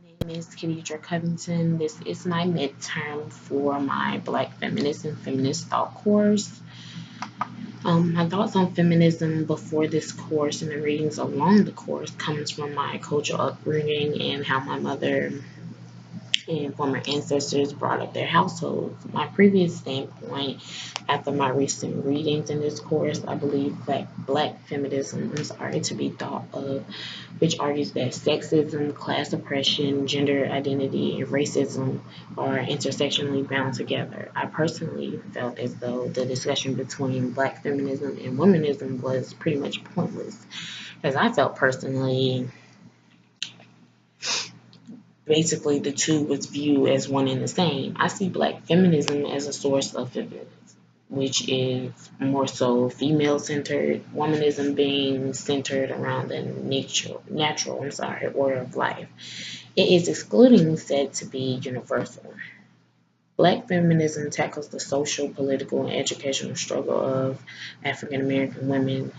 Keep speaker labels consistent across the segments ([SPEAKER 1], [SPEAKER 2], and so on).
[SPEAKER 1] Name is Khadija Covington. This is my midterm for my Black Feminist and Feminist Thought course. My thoughts on feminism before this course and the readings along the course comes from my cultural upbringing and how my mother and former ancestors brought up their households. My previous standpoint, after my recent readings in this course, I believe that Black feminisms are to be thought of, which argues that sexism, class oppression, gender identity, and racism are intersectionally bound together. I personally felt as though the discussion between Black feminism and womanism was pretty much pointless, as I felt personally basically the two was viewed as one and the same. I see Black feminism as a source of feminism, which is more so female centered, womanism being centered around the natural order of life. It is excluding said to be universal. Black feminism tackles the social, political, and educational struggle of African American women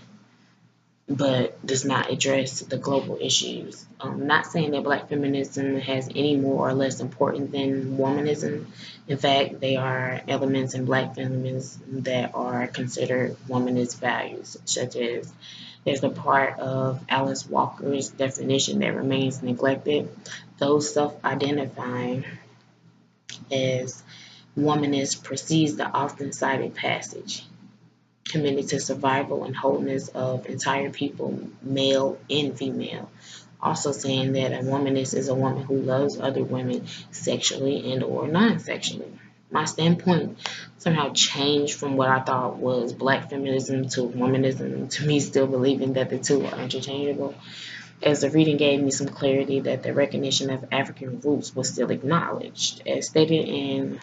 [SPEAKER 1] but does not address the global issues. Not saying that Black feminism has any more or less important than womanism. In fact, they are elements in Black feminism that are considered womanist values, such as there's a part of Alice Walker's definition that remains neglected. Those self-identifying as womanist precedes the often cited passage committed to survival and wholeness of entire people, male and female. Also saying that a womanist is a woman who loves other women sexually and or non-sexually. My standpoint somehow changed from what I thought was Black feminism to womanism, to me still believing that the two are interchangeable, as the reading gave me some clarity that the recognition of African roots was still acknowledged. As stated in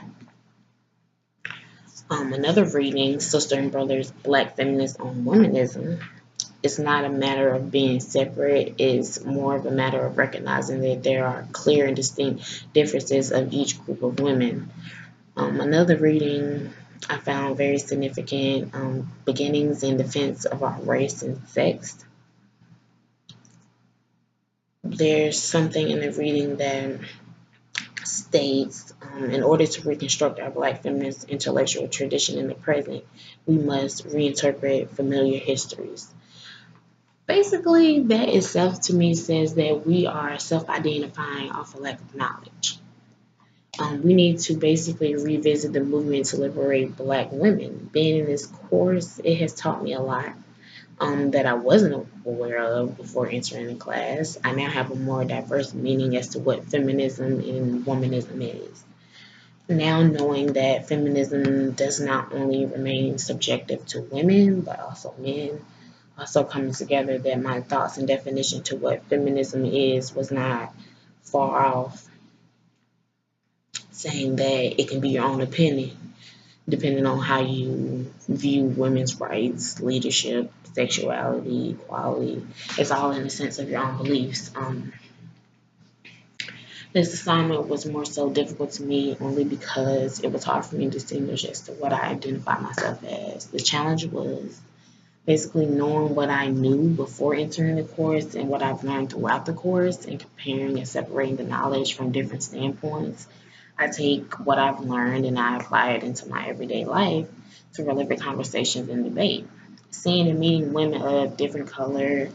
[SPEAKER 1] another reading, Sister and Brothers, Black Feminists on Womanism, it's not a matter of being separate, it's more of a matter of recognizing that there are clear and distinct differences of each group of women. Another reading I found very significant, Beginnings in Defense of Our Race and Sex. There's something in the reading that states, in order to reconstruct our Black feminist intellectual tradition in the present, we must reinterpret familiar histories. Basically, that itself to me says that we are self-identifying off a lack of knowledge. We need to basically revisit the movement to liberate Black women. Being in this course, it has taught me a lot that I wasn't aware of before entering the class. I now have a more diverse meaning as to what feminism and womanism is. Now knowing that feminism does not only remain subjective to women, but also men, also coming together that my thoughts and definition to what feminism is was not far off, saying that it can be your own opinion depending on how you view women's rights, leadership, sexuality, equality. It's all in the sense of your own beliefs. This assignment was more so difficult to me only because it was hard for me to distinguish as to what I identify myself as. The challenge was basically knowing what I knew before entering the course and what I've learned throughout the course and comparing and separating the knowledge from different standpoints. I take what I've learned and I apply it into my everyday life to relevant conversations and debate. Seeing and meeting women of different color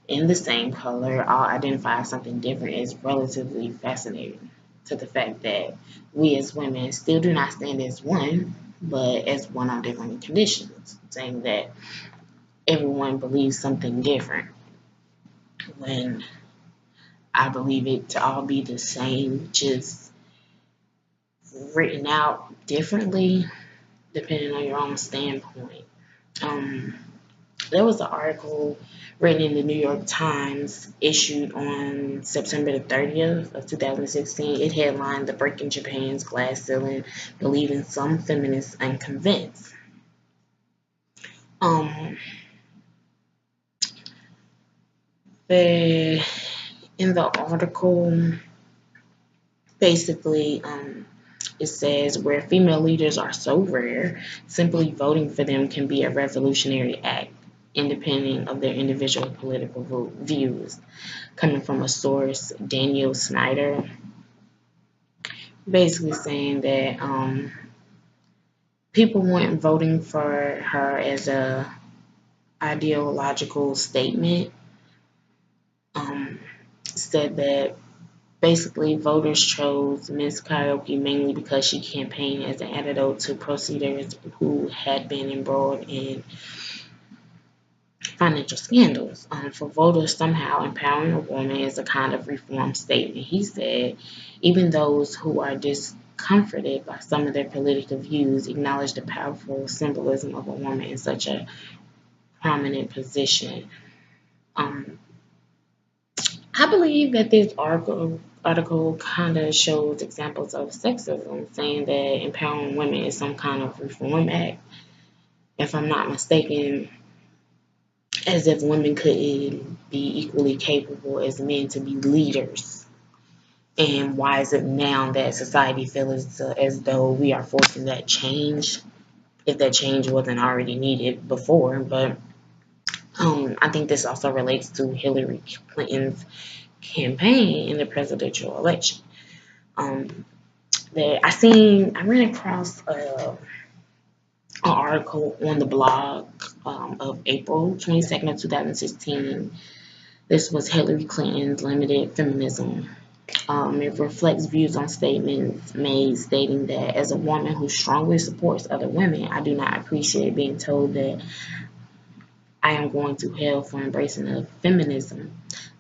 [SPEAKER 1] in the same color all identify as something different is relatively fascinating to the fact that we as women still do not stand as one, but as one on different conditions, saying that everyone believes something different when I believe it to all be the same, just written out differently depending on your own standpoint. Um, there was an article written in the New York Times issued on September the 30th of 2016. It headlined "The Breaking Japan's Glass Ceiling, Believing Some Feminists Unconvinced." Um, the in the article, basically, it says where female leaders are so rare, simply voting for them can be a revolutionary act. independent of their individual political views. Coming from a source, Daniel Snyder, basically saying that people weren't voting for her as a ideological statement. Said that basically voters chose Ms. Karaoke mainly because she campaigned as an antidote to proceeders who had been embroiled in financial scandals. For voters, somehow empowering a woman is a kind of reform statement. He said, even those who are discomforted by some of their political views acknowledge the powerful symbolism of a woman in such a prominent position. Um, I believe that this article kind of shows examples of sexism, saying that empowering women is some kind of reform act. If I'm not mistaken, as if women couldn't be equally capable as men to be leaders. And why is it now that society feels as though we are forcing that change, if that change wasn't already needed before? But I think this also relates to Hillary Clinton's campaign in the presidential election. Um, I ran across an article on the blog of April 22nd of 2016. This was Hillary Clinton's limited feminism. It reflects views on statements made stating that as a woman who strongly supports other women, I do not appreciate being told that I am going to hell for embracing a feminism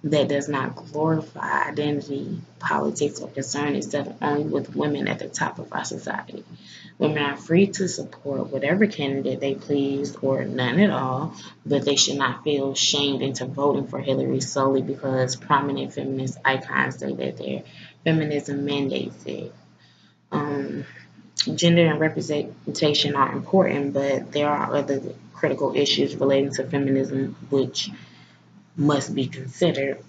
[SPEAKER 1] that does not glorify identity politics or concern itself only with women at the top of our society. Women are free to support whatever candidate they please or none at all, but they should not feel shamed into voting for Hillary solely because prominent feminist icons say that their feminism mandates it. Um, Gender and representation are important, but there are other critical issues relating to feminism which must be considered.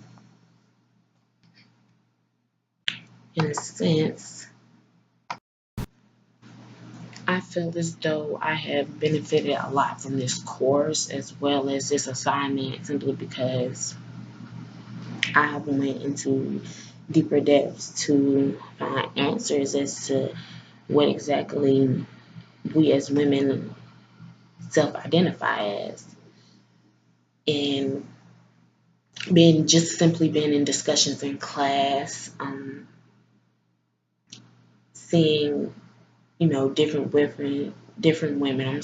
[SPEAKER 1] In a sense, I feel as though I have benefited a lot from this course as well as this assignment simply because I have went into deeper depths to find answers as to what exactly we as women self-identify as. And being in discussions in class, seeing, different women,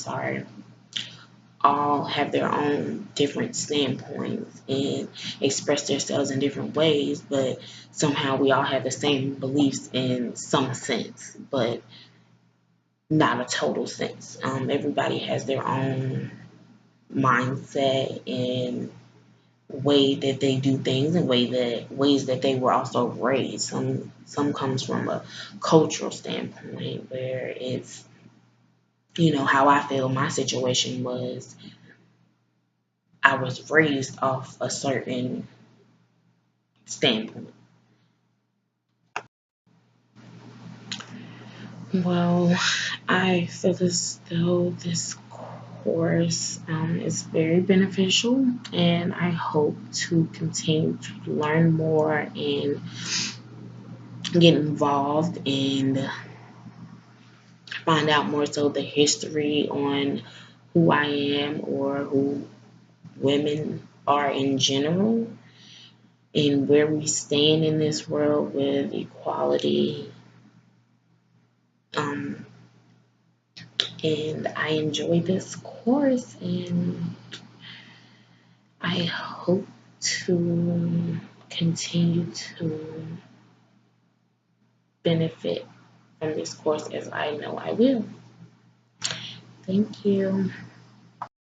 [SPEAKER 1] all have their own different standpoints and express themselves in different ways, but somehow we all have the same beliefs in some sense, but not a total sense. Everybody has their own mindset and way that they do things and ways that they were also raised. Some comes from a cultural standpoint where it's how I feel my situation was I was raised off a certain standpoint. Well, I feel as though this course is very beneficial, and I hope to continue to learn more and get involved and find out more so the history on who I am or who women are in general and where we stand in this world with equality. Um, and I enjoy this course, and I hope to continue to benefit from this course as I know I will. Thank you.